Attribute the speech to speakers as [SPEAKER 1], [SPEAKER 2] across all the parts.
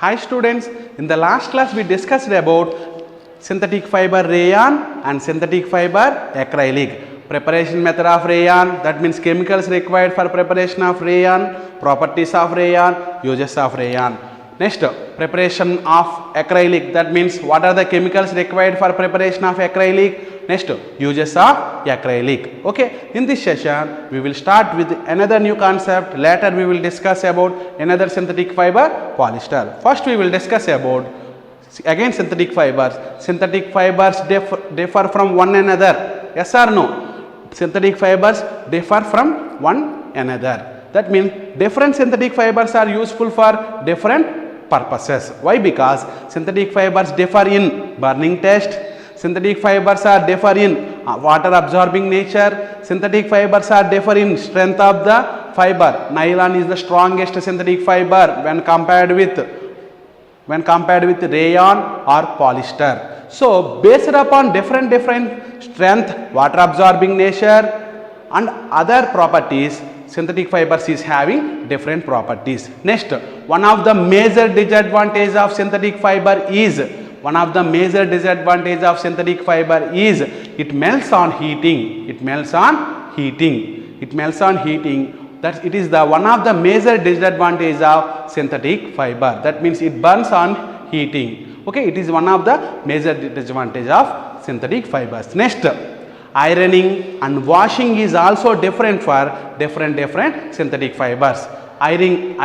[SPEAKER 1] Hi students, in the last class we discussed about synthetic fiber rayon and synthetic fiber acrylic. Preparation method of rayon, that means chemicals required for preparation of rayon, properties of rayon, uses of rayon. Next, preparation of acrylic, that means what are the chemicals required for preparation of acrylic. Next, uses of acrylic. Okay, in this session we will start with another new concept. Later we will discuss about another synthetic fiber, polyester. First we will discuss about again synthetic fibers. Synthetic fibers differ from one another. Yes or no? Synthetic fibers differ from one another. That means different synthetic fibers are useful for different purposes. Why? Because synthetic fibers differ in burning test. Synthetic fibers are differ in water absorbing nature. Synthetic fibers are differ in strength of the fiber. Nylon is the strongest synthetic fiber when compared with rayon or polyester. So based upon different strength, water absorbing nature and other properties, synthetic fibers is having different properties. Next, one of the major disadvantage of synthetic fiber is it melts on heating. That it is the one of the major disadvantage of synthetic fiber. That means it burns on heating. Okay, it is one of the major disadvantage of synthetic fibers. Next, ironing and washing is also different for different synthetic fibers. Ironing,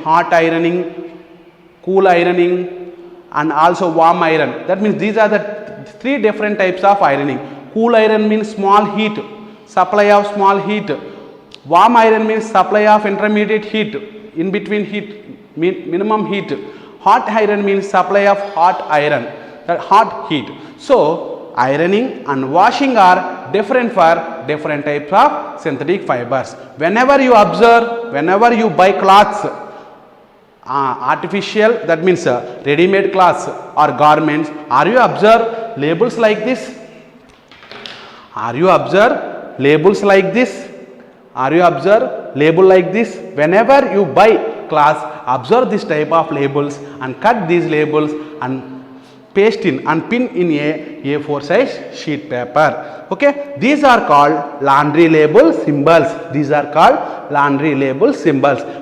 [SPEAKER 1] hot ironing, cool ironing, and also warm iron. That means these are the three different types of ironing. Cool iron means small heat, supply of small heat. Warm iron means supply of intermediate heat, in between heat, minimum heat. Hot iron means supply of hot iron, that hot heat. So ironing and washing are different for different types of synthetic fibers. Whenever you observe, whenever you buy cloths, artificial, that means ready-made cloths or garments, are you observe labels like this? Are you observe labels like this? Are you observe label like this? Whenever you buy cloths, observe this type of labels and cut these labels and paste in and pin in a A4 size sheet paper. Okay, these are called laundry label symbols.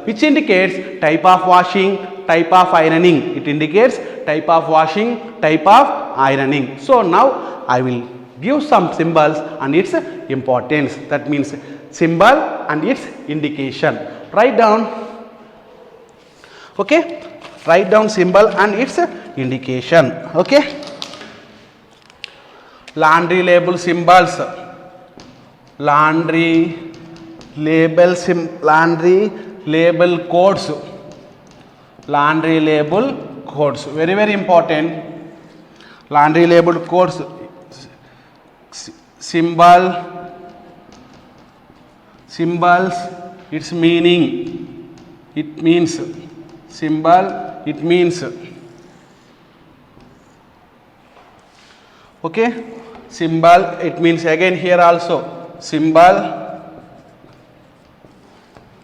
[SPEAKER 1] Which indicates type of washing, type of ironing. It indicates type of washing, type of ironing. So now I will give some symbols and its importance. That means symbol and its indication. Write down. Okay, write down symbol and its indication. Okay, laundry label symbols, laundry label codes, very important. Laundry label codes, symbols, its meaning. It means symbol, it means. Okay, symbol, it means again here also symbol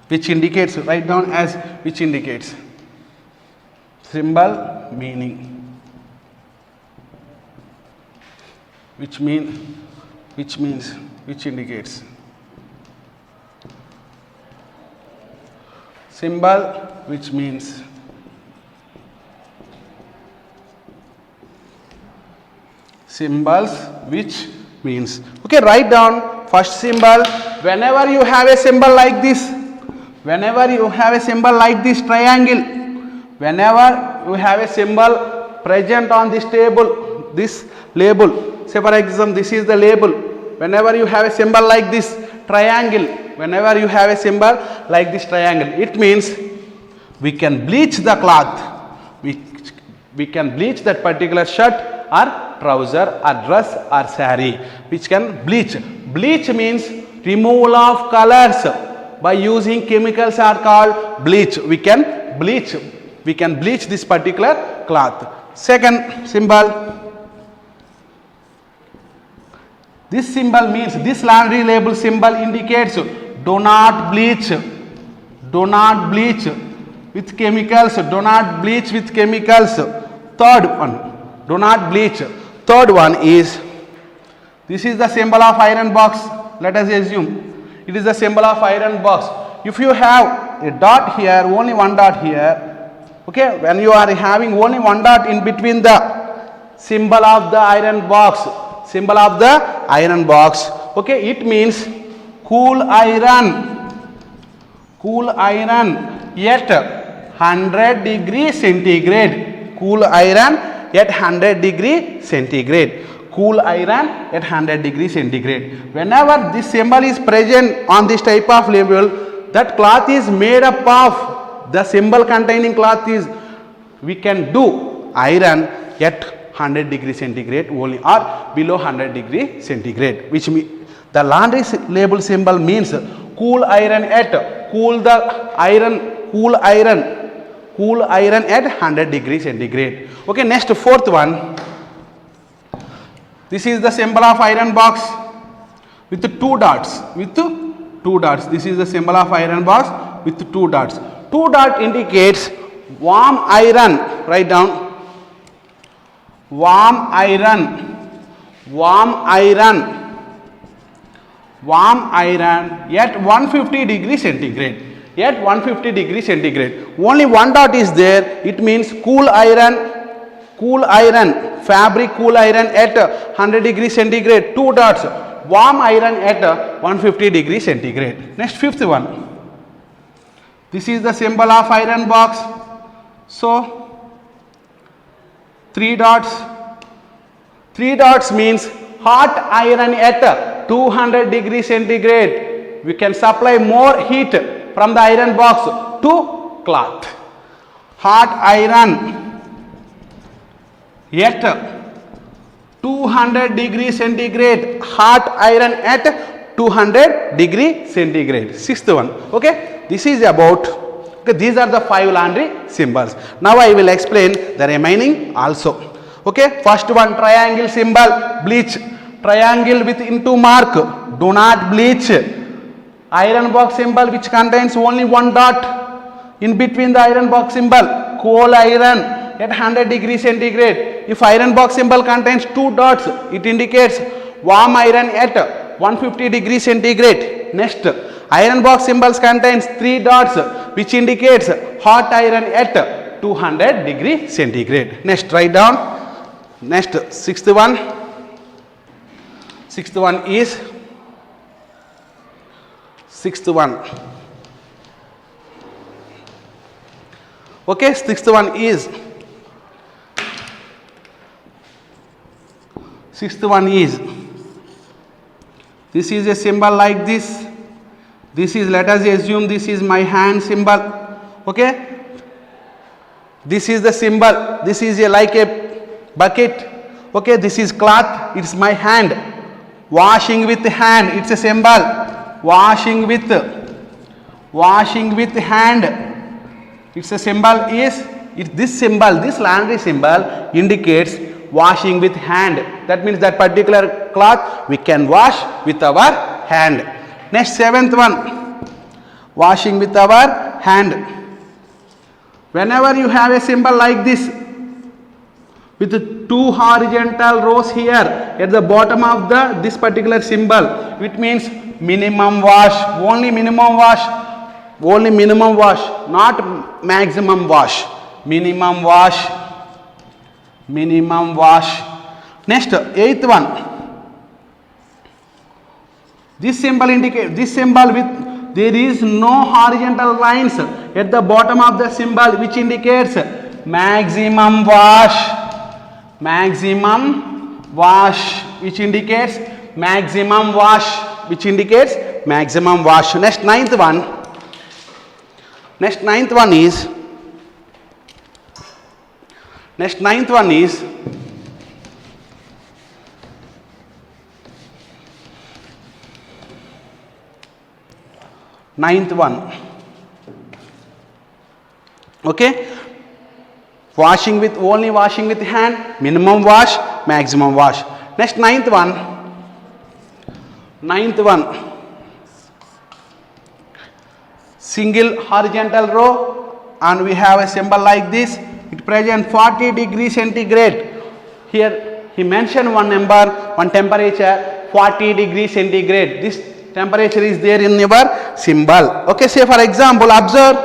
[SPEAKER 1] which indicates, write down as which indicates, symbol meaning, which indicates, symbol which means, symbols which means. Okay, write down first symbol. Whenever you have a symbol like this, triangle, whenever you have a symbol present on this table, this label, say for example this is the label. Whenever you have a symbol like this triangle, it means we can bleach the cloth, we can bleach that particular shirt or trouser or dress or saree, which can bleach. Bleach means removal of colors by using chemicals are called bleach. We can bleach this particular cloth. Second symbol, this symbol means, this laundry label symbol indicates do not bleach, with chemicals. Do not bleach with chemicals. Third one, do not bleach. Third one is, this is the symbol of iron box. Let us assume it is the symbol of iron box. If you have a dot here, only one dot here, okay, when you are having only one dot in between the symbol of the iron box, okay, it means cool iron at 100 degrees centigrade. Cool iron at 100 degrees centigrade. Cool iron at 100 degrees centigrade. Whenever this symbol is present on this type of label, that cloth is made up of, the symbol containing cloth is, we can do iron at 100 degrees centigrade only, or below 100 degrees centigrade, which means the laundry label symbol means cool iron at, cool iron at 100 degrees centigrade. Okay, next fourth one. This is the symbol of iron box with two dots. This is the symbol of iron box with two dots. Two dot indicates warm iron. Write down. Warm iron at 150 degrees centigrade. At 150 degrees centigrade. Only one dot is there. It means cool iron, fabric cool iron at 100 degrees centigrade. Two dots. Warm iron at 150 degrees centigrade. Next, fifth one. This is the symbol of iron box. So, three dots. Three dots means hot iron at 200 degrees centigrade. We can supply more heat from the iron box to cloth. Hot iron at 200 degrees centigrade. Hot iron at 200 degrees centigrade. Sixth one. Okay, this is about, okay, these are the 5 laundry symbols. Now I will explain the remaining also. Okay, first one, triangle symbol, bleach. Triangle with into mark, do not bleach. Iron box symbol which contains only one dot in between the iron box symbol, coal iron at 100 degrees centigrade. If iron box symbol contains two dots, it indicates warm iron at 150 degrees centigrade. Next, iron box symbols contains 3 dots which indicates hot iron at 200 degrees centigrade. Next, write down. Next, sixth one is, okay, sixth one is, this is a symbol like this. This is, let us assume this is my hand symbol. Okay, this is the symbol. This is like a bucket. Okay, this is cloth, it's my hand. Washing with hand, it's a symbol. Washing with hand, it's a symbol is, this symbol, this laundry symbol indicates washing with hand. That means that particular cloth we can wash with our hand. Next, seventh one, washing with our hand. Whenever you have a symbol like this with 2 horizontal rows here at the bottom of this particular symbol, it means minimum wash, only minimum wash, not maximum wash, minimum wash. Next, eighth one, this symbol indicates, this symbol with, there is no horizontal lines at the bottom of the symbol which indicates maximum wash, which indicates maximum wash. Next, ninth one is, okay, washing with hand, minimum wash, maximum wash. Next, ninth one, single horizontal row and we have a symbol like this. It present 40 degrees centigrade. Here he mentioned one number, one temperature, 40 degrees centigrade. This temperature is there in your symbol. Okay, say for example, observe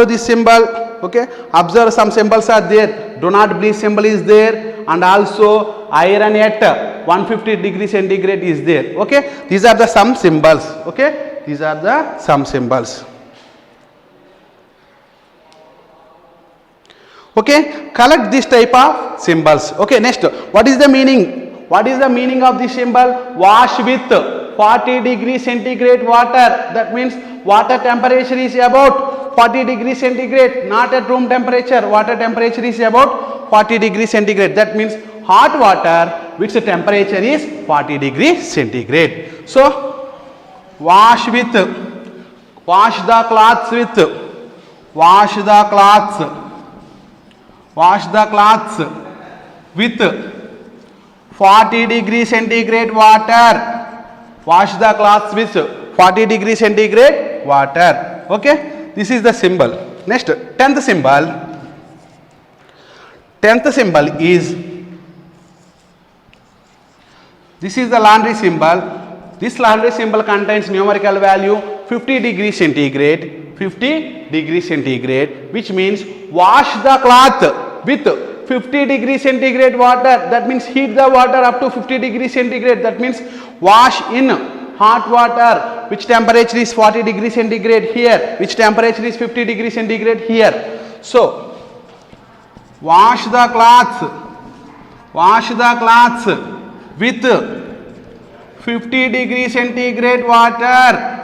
[SPEAKER 1] this symbol. Okay, observe some symbols are there. Do not bleed symbol is there, and also iron at 150 degrees centigrade is there. Okay, these are the some symbols. Okay, these are the some symbols. Okay, collect this type of symbols. Okay, next, what is the meaning? What is the meaning of this symbol? Wash with 40 degrees centigrade water. That means water temperature is about 40 degrees centigrade, not at room temperature. Water temperature is about 40 degrees centigrade. That means hot water which the temperature is 40 degrees centigrade. So wash with, wash the cloths with, wash the cloths, wash the cloths with 40 degrees centigrade water. Wash the cloths with 40 degrees centigrade water. Okay, this is the symbol. Next, 10th symbol. 10th symbol is, this is the laundry symbol. This laundry symbol contains numerical value 50 degrees centigrade, 50 degrees centigrade, which means wash the cloth with 50 degrees centigrade water. That means heat the water up to 50 degrees centigrade. That means wash in hot water which temperature is 40 degrees centigrade here, which temperature is 50 degrees centigrade here. So wash the cloths with 50 degrees centigrade water.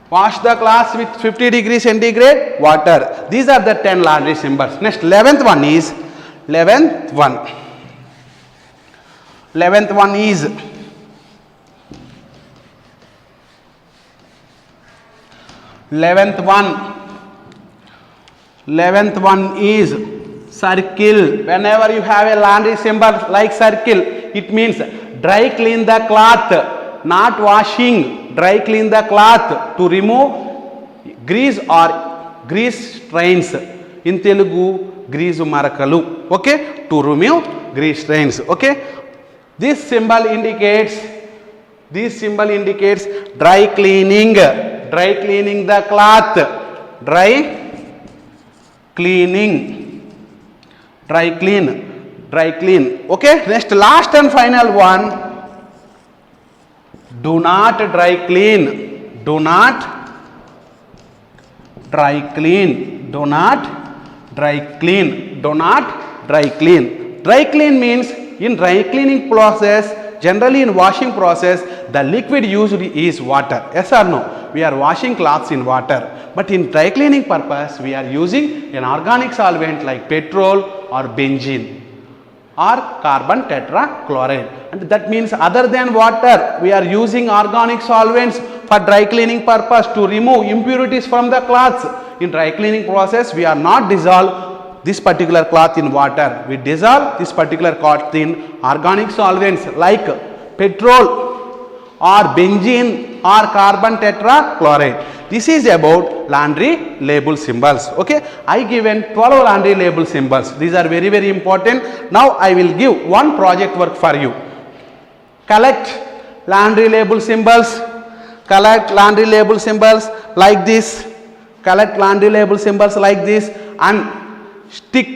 [SPEAKER 1] Wash the cloths with 50 degrees centigrade water. These are the 10 laundry symbols. Next, 11th one is, 11th one is, 11th one is circle. Whenever you have a laundry symbol like circle, it means dry clean the cloth, not washing. Dry clean the cloth to remove grease or grease stains. In Telugu, grease marakalu. Okay, to remove grease stains. Okay, this symbol indicates dry cleaning the cloth, dry clean. Okay, next, last and final one. Do not dry clean. Do not dry clean. Do not dry clean. Do not dry clean. Dry clean means in dry cleaning process, generally in washing process, the liquid used is water. Yes or no? We are washing cloths in water. But in dry cleaning purpose, we are using an organic solvent like petrol or benzene or carbon tetrachloride. And that means other than water, we are using organic solvents for dry cleaning purpose to remove impurities from the cloths. In dry cleaning process, we are not dissolve this particular cloth in water. We dissolve this particular cloth in organic solvents like petrol or benzene or carbon tetrachloride. This is about laundry label symbols. Okay, I given 12 laundry label symbols. These are very, very important. Now I will give one project work for you. Collect laundry label symbols. Collect laundry label symbols like this. Collect laundry label symbols like this and stick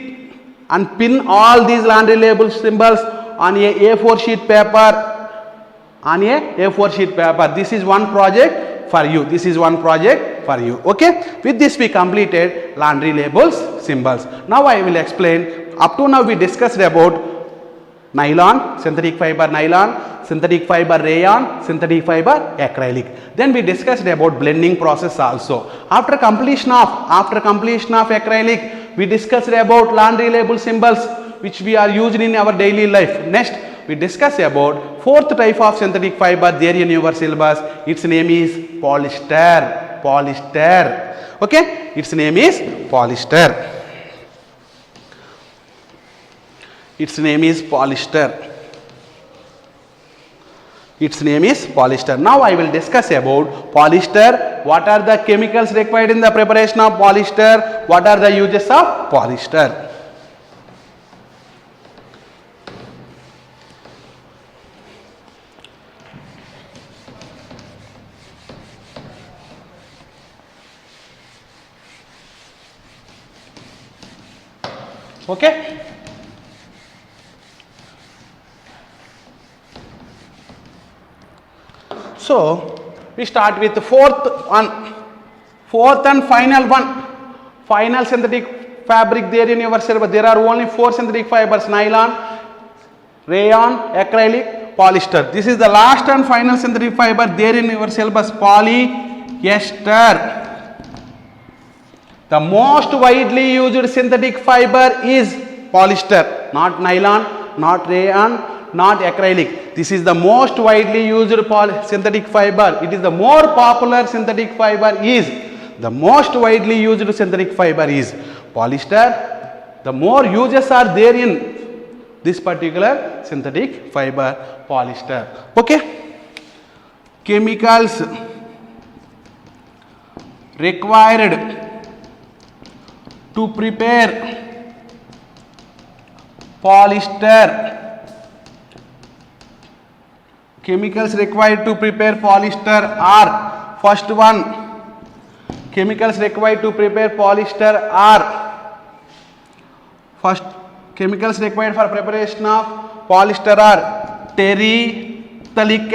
[SPEAKER 1] and pin all these laundry label symbols on a A4 sheet paper. On a A4 sheet paper. This is one project for you. This is one project for you. Okay. With this we completed laundry labels symbols. Now I will explain. Up to now we discussed about nylon, synthetic fiber nylon, synthetic fiber rayon, synthetic fiber acrylic. Then we discussed about blending process also. After completion of acrylic, we discussed about laundry label symbols which we are used in our daily life. Next, we discuss about fourth type of synthetic fiber there in your syllabus. Its name is polyester. Okay, its name is polyester. Its name is polyester. Its name is polyester. Now I will discuss about polyester. What are the chemicals required in the preparation of polyester? What are the uses of polyester? Okay. So we start with the fourth and final one. Final synthetic fabric there in your syllabus. There are only 4 synthetic fibers: nylon, rayon, acrylic, polyester. This is the last and final synthetic fiber there in your syllabus: polyester. The most widely used synthetic fiber is polyester, not nylon, not rayon, not acrylic. This is the most widely used synthetic fiber. It is the more popular synthetic fiber is, the most widely used synthetic fiber is polyester. The more uses are there in this particular synthetic fiber, polyester. Okay. Chemicals required to prepare polyester. Chemicals required to prepare polyester are, first one, chemicals required to prepare polyester are, first chemicals required for preparation of polyester are terephthalic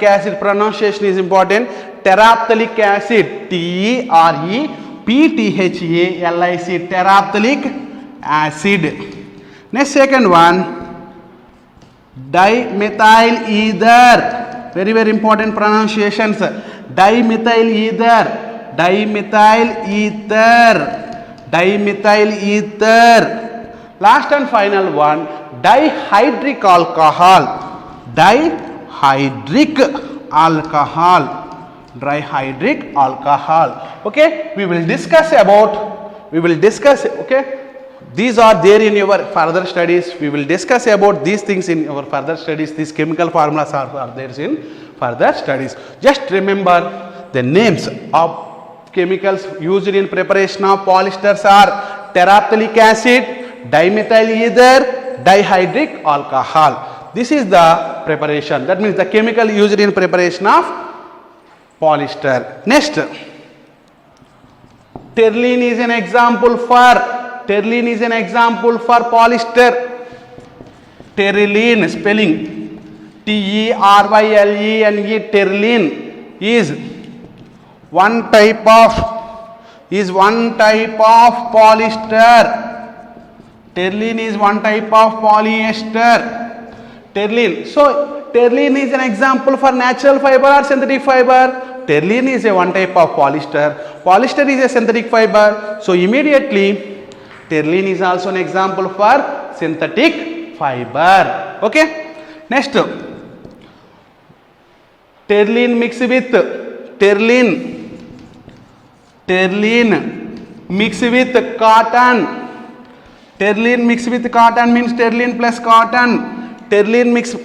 [SPEAKER 1] acid, pronunciation is important. Terephthalic acid, TEREPTHALIC, terephthalic acid. Next, second one, dimethyl ether, very important pronunciations. Dimethyl ether. Last and final one, dihydric alcohol. Okay, we will discuss, okay, these are there in your further studies. We will discuss about these things in our further studies. These chemical formulas are there in further studies. Just remember the names of chemicals used in preparation of polyesters are terephthalic acid, dimethyl ether, dihydric alcohol. This is the preparation, that means the chemical used in preparation of polyester. Next, terylene is an example for polyester. Terylene, spelling TERYLENE, terylene is one type of polyester. Terylene is one type of polyester. Terylene. So terylene is an example for natural fiber or synthetic fiber. Terylene is a one type of polyester. Polyester is a synthetic fiber. So immediately terylene is also an example for synthetic fiber. Okay. Next, terylene mixed with cotton. Terylene mixed with cotton means terylene plus cotton. Terylene mixed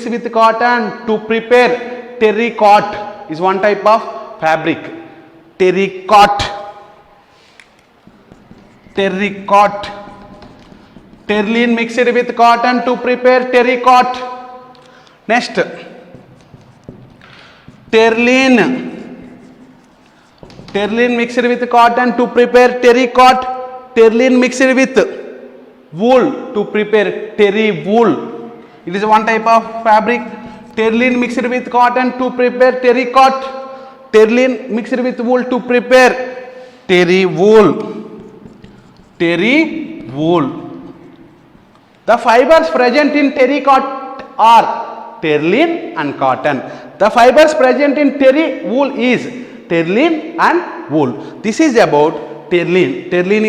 [SPEAKER 1] with cotton to prepare terrycot is one type of fabric. Terrycot. Terylene mixed with cotton to prepare terrycot. Next, terylene mixed with cotton to prepare terrycot. Terylene mixed with wool to prepare terry wool. It is one type of fabric. Terylene mixed with cotton to prepare terrycot. Terylene mixed with wool to prepare terry wool. The fibers present in terrycot are terylene and cotton. The fibers present in terry wool is terylene and wool. This is about terylene. Terylene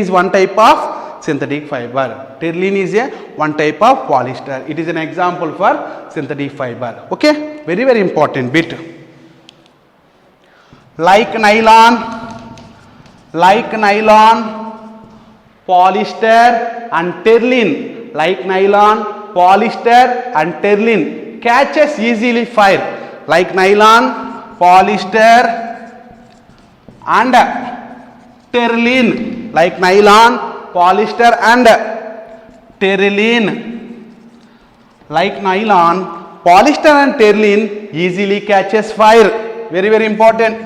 [SPEAKER 1] is one type of synthetic fiber. Terylene is a one type of polyester. It is an example for synthetic fiber. Okay, very important bit. Like nylon, polyester and terylene like nylon, polyester and terylene catches easily fire. Like nylon, polyester and terylene. Like nylon, polyester and terylene. Like nylon, polyester and terylene easily catches fire. Very, very important.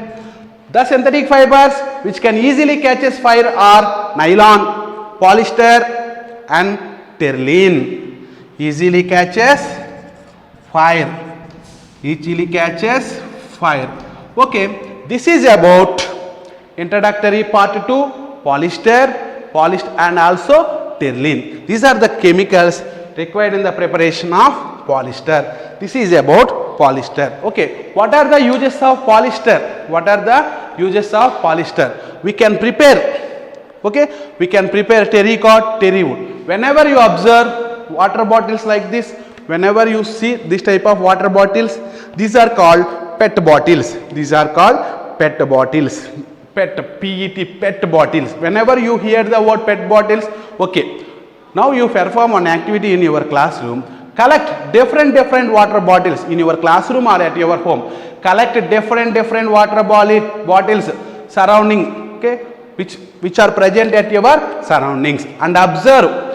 [SPEAKER 1] The synthetic fibers which can easily catches fire are nylon, polyester and terylene. Easily catches fire. Easily catches fire. Okay, this is about introductory part 2, polyester, and also terylene. These are the chemicals required in the preparation of polyester. This is about polyester. Okay, what are the uses of polyester? What are the uses of polyester? We can prepare, okay, we can prepare terrycot, terrywood. Whenever you observe water bottles like this, whenever you see this type of water bottles, these are called PET bottles. These are called PET bottles. PET bottles. Whenever you hear the word PET bottles, okay, now you perform an activity in your classroom. Collect different water bottles in your classroom or at your home. Collect different water bottles surrounding, okay, which are present at your surroundings, and observe,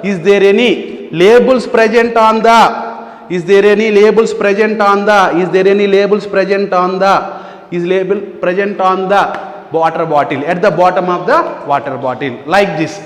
[SPEAKER 1] is there any labels present on the, is there any labels present on the, is there any labels present on the, is label present on the water bottle, at the bottom of the water bottle, like this.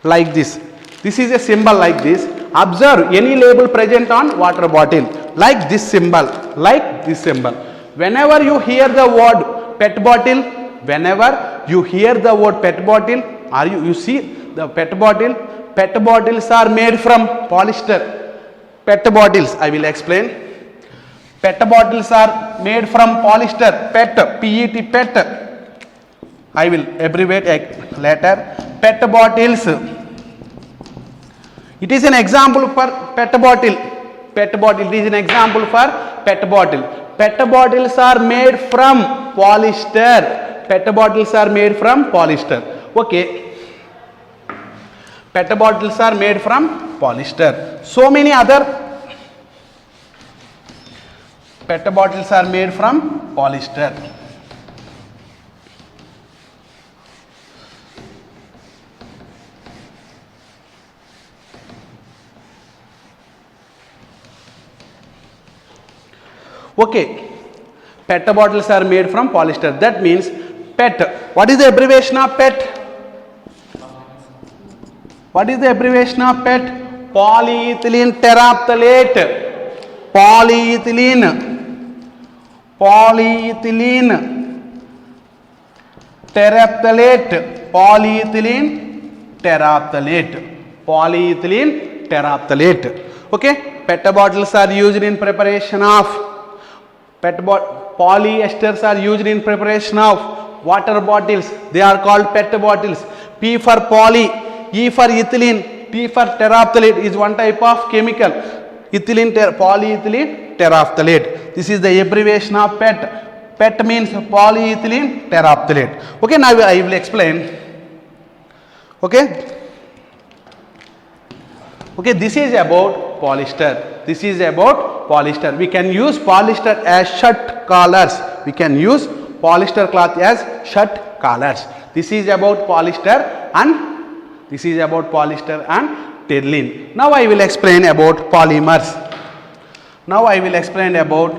[SPEAKER 1] Like this. This is a symbol like this. Observe any label present on water bottle, like this symbol, like this symbol. Whenever you hear the word PET bottle, whenever you hear the word PET bottle, or you see the PET bottles are made from polyester. PET bottles, I will explain. PET bottles are made from polyester. PET. I will abbreviate later. PET bottles. It is an example for PET bottle. PET bottle, it is an example for PET bottle. PET bottles are made from polyester. PET bottles are made from polyester. Okay. PET bottles are made from polyester. So many other PET bottles are made from polyester. Okay, PET bottles are made from polyester. That means PET. What is the abbreviation of PET? What is the abbreviation of PET? Polyethylene terephthalate. Polyethylene terephthalate. Polyethylene terephthalate. Okay, PET bottles are used in preparation of polyesters are used in preparation of water bottles. They are called PET bottles. P for poly, E for ethylene, T for terephthalate is one type of chemical. Polyethylene terephthalate. This is the abbreviation of PET. PET means polyethylene terephthalate. Okay, now I will explain. Okay. Okay, this is about polyester. This is about polyester. We can use polyester as shirt collars. We can use polyester cloth as shirt collars. This is about polyester and terylene. Now I will explain about polymers. Okay, now I will explain about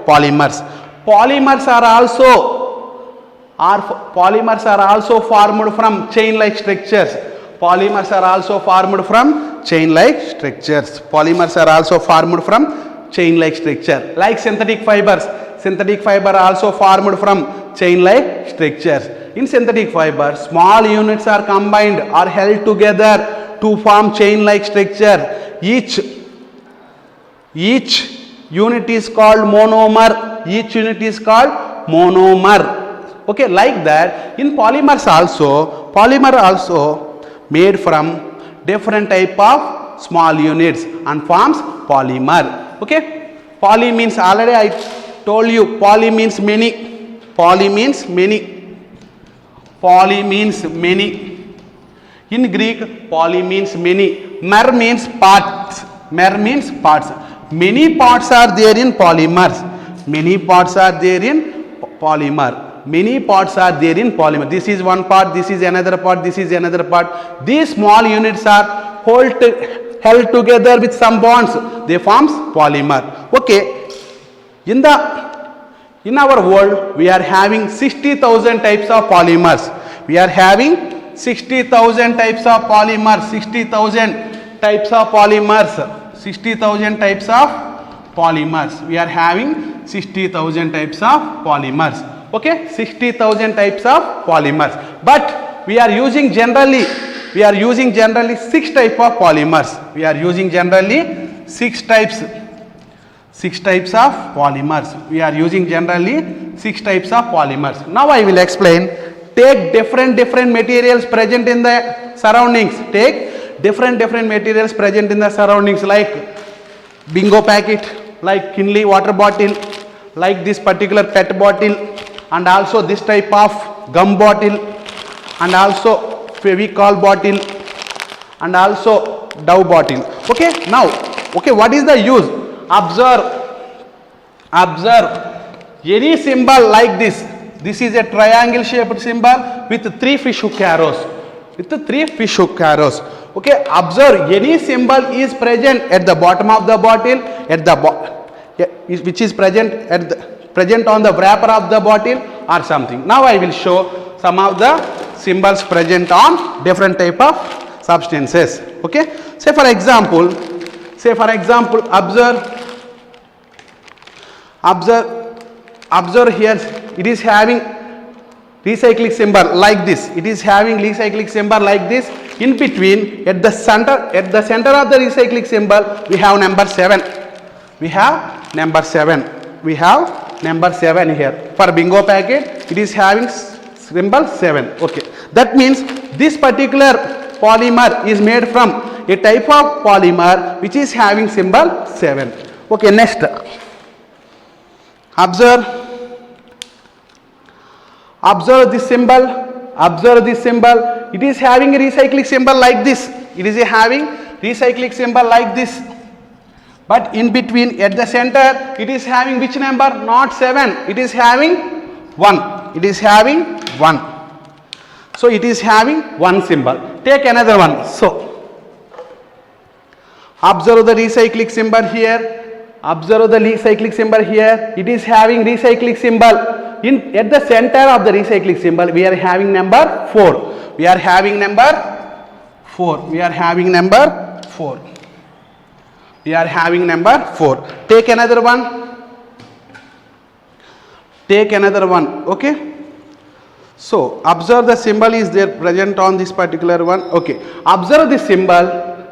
[SPEAKER 1] polymers. Polymers are also formed from chain-like structures. Polymers are also formed from chain-like structure. Like synthetic fibers. Synthetic fiber also formed from chain-like structures. In synthetic fiber, small units are combined or held together to form chain-like structure. Each unit is called monomer. Okay, like that. In polymer also made from different type of small units and forms polymer. Okay, poly means, already I told you, poly means many. Poly means many. In Greek, poly means many. Mer means parts. Mer means parts. Many parts are there in polymers. Many parts are there in polymer. Many parts are there in polymer. This is one part, this is another part, this is another part. These small units are held together with some bonds. They forms polymer. Okay. In our world, we are having 60,000 types of polymers. We are having 60,000 types of polymers. 60,000 types of polymers. 60,000 types of polymers. We are having 60,000 types of polymers. Okay, 60,000 types of polymers. But we are using generally 6 types of polymers. We are using generally 6 types of polymers. We are using generally 6 types of polymers. Now I will explain. Take different materials present in the surroundings. Take different materials present in the surroundings, like bingo packet, like Kinley water bottle, like this particular PET bottle, and also this type of gum bottle, and also Fevicol bottle, and also Dove bottle. Okay, now, okay, what is the use? Observe any symbol like this. This is a triangle shaped symbol with 3 fish hook arrows. Okay, observe any symbol is present at the bottom of the bottle, which is present on the wrapper of the bottle or something. Now I will show some of the symbols present on different type of substances. Okay, say for example, observe here, it is having recycling symbol like this. It is having recycling symbol like this. In between, at the center of the recycling symbol, we have number 7. We have number 7 here. For bingo packet, it is having symbol 7. Okay, that means this particular polymer is made from a type of polymer which is having symbol 7. Okay, next, observe this symbol. It is having a recycling symbol like this. But in between, at the center, it is having which number? Not 7. It is having 1. So it is having 1 symbol. Take another one. So observe the recycling symbol here. It is having recycling symbol. At the center of the recycling symbol, we are having number 4. We are having number 4. Take another one. Okay. So observe the symbol is there present on this particular one. Okay. Observe this symbol.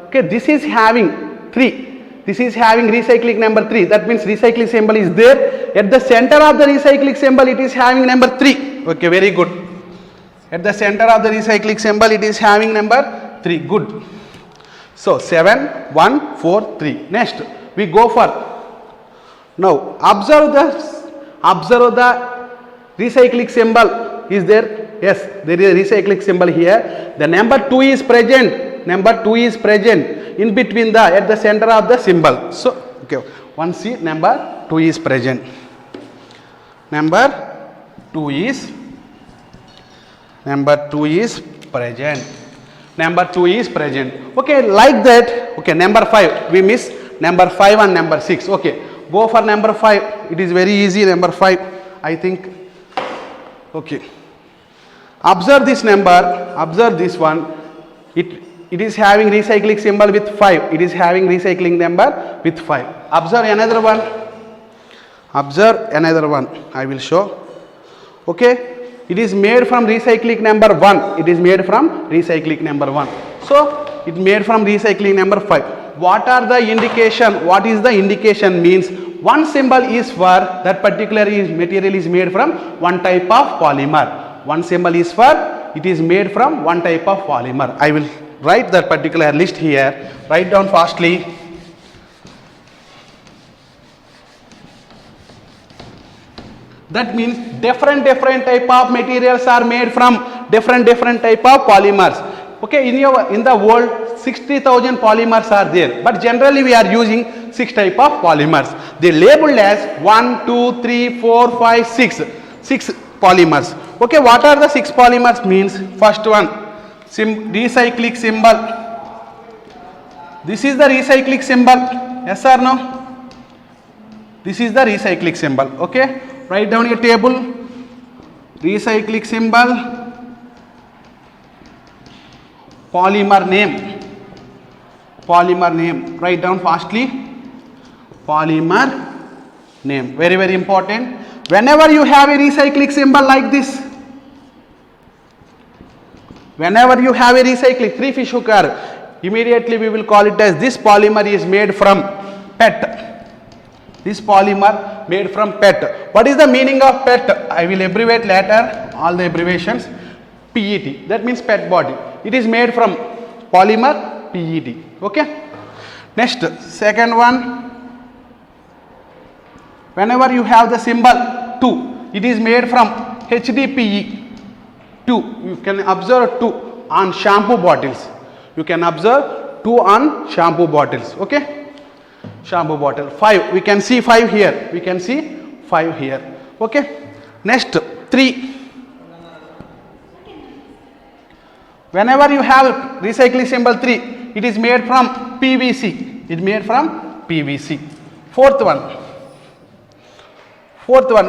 [SPEAKER 1] Okay. This is having 3. This is having recycling number 3. That means recycling symbol is there. At the center of the recycling symbol, it is having number 3. Okay, very good. At the center of the recycling symbol, it is having number 3. Good. So 7, 1, 4, 3. Next, we go for. Now observe the recycling symbol. Is there? Yes, there is a recycling symbol here. The number 2 is present. In between at the center of the symbol. So, okay, one see number 2 is present. Number 2 is present. Okay, like that. Okay, number 5. We miss number 5 and number 6. Okay, go for number 5. It is very easy. Number 5, I think. Okay. Observe this number. Observe this one. It is having recycling symbol with 5. It is having recycling number with 5. Observe another one. I will show. Okay. It is made from recycling number 1. So, it made from recycling number 5. What is the indication means one symbol is for that particular material is made from one type of polymer. One symbol is for it is made from one type of polymer. I will write that particular list here. Write down fastly. That means different type of materials are made from different type of polymers. Okay, in the world 60,000 polymers are there, but generally we are using 6 type of polymers. They labeled as 1, 2, 3, 4, 5, 6 polymers. Okay, what are the 6 polymers means? First one, recyclic symbol. This is the recyclic symbol. Yes or no? This is the recyclic symbol. Okay, write down your table. Recyclic symbol. Polymer name. Polymer name. Write down fastly. Polymer name. Very important. Whenever you have a recyclic symbol like this, whenever you have a recyclic 3 fish hooker, immediately we will call it as this polymer is made from PET. This polymer made from PET. What is the meaning of PET? I will abbreviate later all the abbreviations. PET, that means PET body. It is made from polymer PET. Okay. Next, second one. Whenever you have the symbol 2, it is made from HDPE. 2. You can observe 2 on shampoo bottles. You can observe 2 on shampoo bottles. Okay. Shampoo bottle. 5. We can see 5 here. We can see 5 here. Okay. Next, 3. Whenever you have recycling symbol 3, it is made from PVC. It is made from PVC. Fourth one.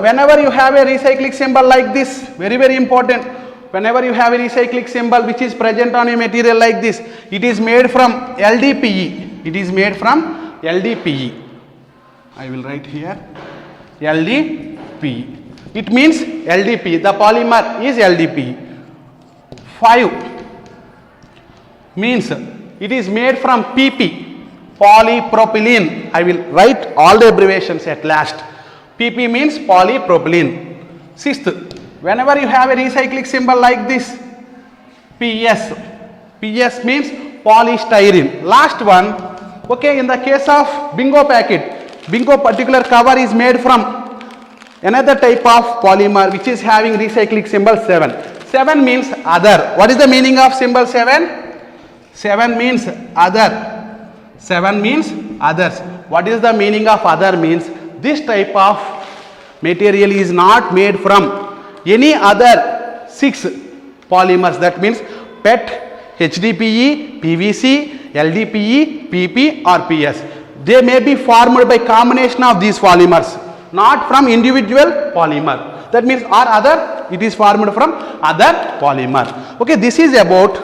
[SPEAKER 1] Whenever you have a recycling symbol like this, very important. Whenever you have a recycling symbol which is present on a material like this, it is made from LDPE. It is made from LDPE. I will write here LDPE. It means LDPE. The polymer is LDPE. 5 means it is made from PP, polypropylene. I will write all the abbreviations at last. PP means polypropylene. 6th, whenever you have a recycling symbol like this, PS. PS means polystyrene. Last one. Okay, in the case of bingo packet, bingo particular cover is made from another type of polymer which is having recycling symbol 7. 7 means other. What is the meaning of symbol 7? 7 means other. 7 means others. What is the meaning of other means? This type of material is not made from any other 6 polymers. That means PET, HDPE, PVC, LDPE, PP or PS. They may be formed by combination of these polymers, not from individual polymer. That means or other, it is formed from other polymer. Okay, this is about,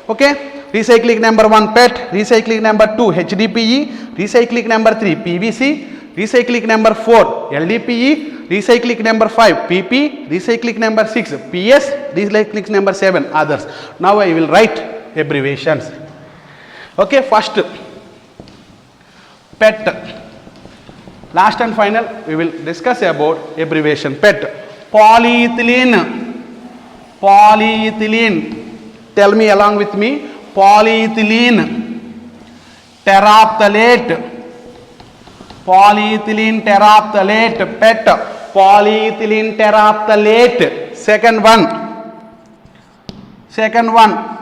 [SPEAKER 1] okay, recycling number 1 PET, recycling number 2 HDPE, recycling number 3 PVC, recycling number 4 LDPE, recycling number 5 PP, recycling number 6 PS, recycling number 7 others. Now I will write abbreviations. Okay, first PET. Last and final we will discuss about abbreviation. PET. Polyethylene. Polyethylene. Tell me along with me. Polyethylene terephthalate. Polyethylene terephthalate. PET. Polyethylene terephthalate. Second one.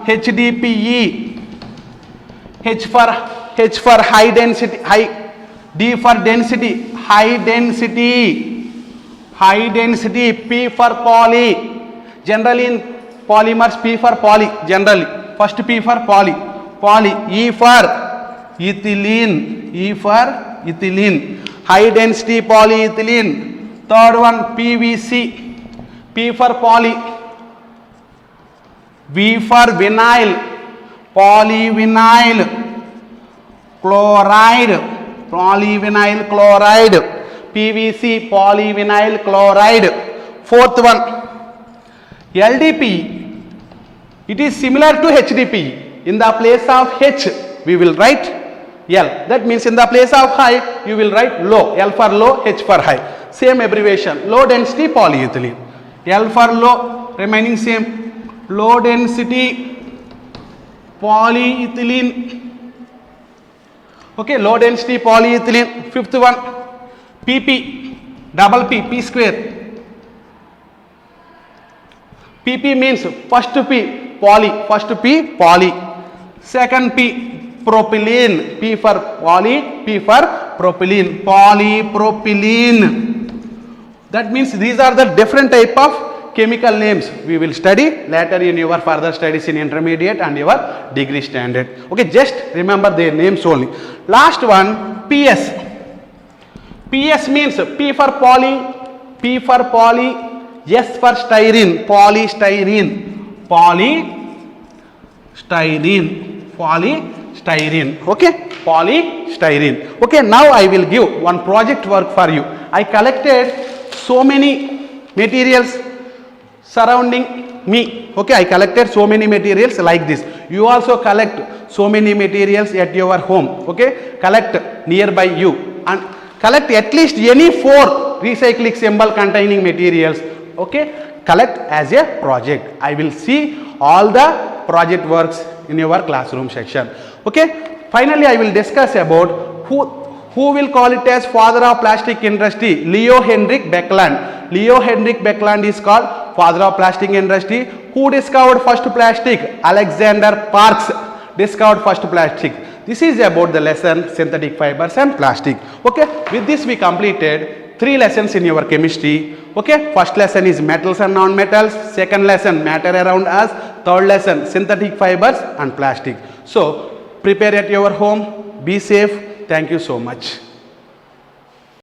[SPEAKER 1] HDPE. H for high density, D for density, high density, P for poly. Generally in polymers, P for poly. Generally, first P for poly. E for ethylene, high density polyethylene. Third one PVC, P for poly. V for vinyl, polyvinyl chloride, PVC, polyvinyl chloride. Fourth one, LDPE. It is similar to HDPE. In the place of H, we will write L. That means in the place of high, you will write low. L for low, H for high. Same abbreviation, low density polyethylene. L for low, remaining same, low density polyethylene. Okay, low density polyethylene. Fifth one, PP, double P, P square. PP means first P, poly. First P, poly. Second P, propylene. P for poly, P for propylene. Polypropylene. That means these are the different type of chemical names we will study later in your further studies in intermediate and your degree standard. Okay, just remember their names only. Last one, PS. PS means P for poly, P for poly, S for styrene, polystyrene, polystyrene, okay, polystyrene. Okay, now I will give one project work for you. I collected so many materials surrounding me. Okay, I collected so many materials like this. You also collect so many materials at your home. Okay, collect nearby you and collect at least any 4 recycling symbol containing materials. Okay, collect as a project. I will see all the project works in your classroom section. Okay, finally I will discuss about who will call it as father of plastic industry. Leo Henrik Beckland. Leo Henrik Beckland is called father of plastic industry. Who discovered first plastic? Alexander Parks discovered first plastic. This is about the lesson synthetic fibers and plastic. Okay, with this we completed 3 lessons in your chemistry. Okay, first lesson is metals and non-metals, second lesson matter around us, third lesson synthetic fibers and plastic. So prepare at your home, be safe. Thank you so much.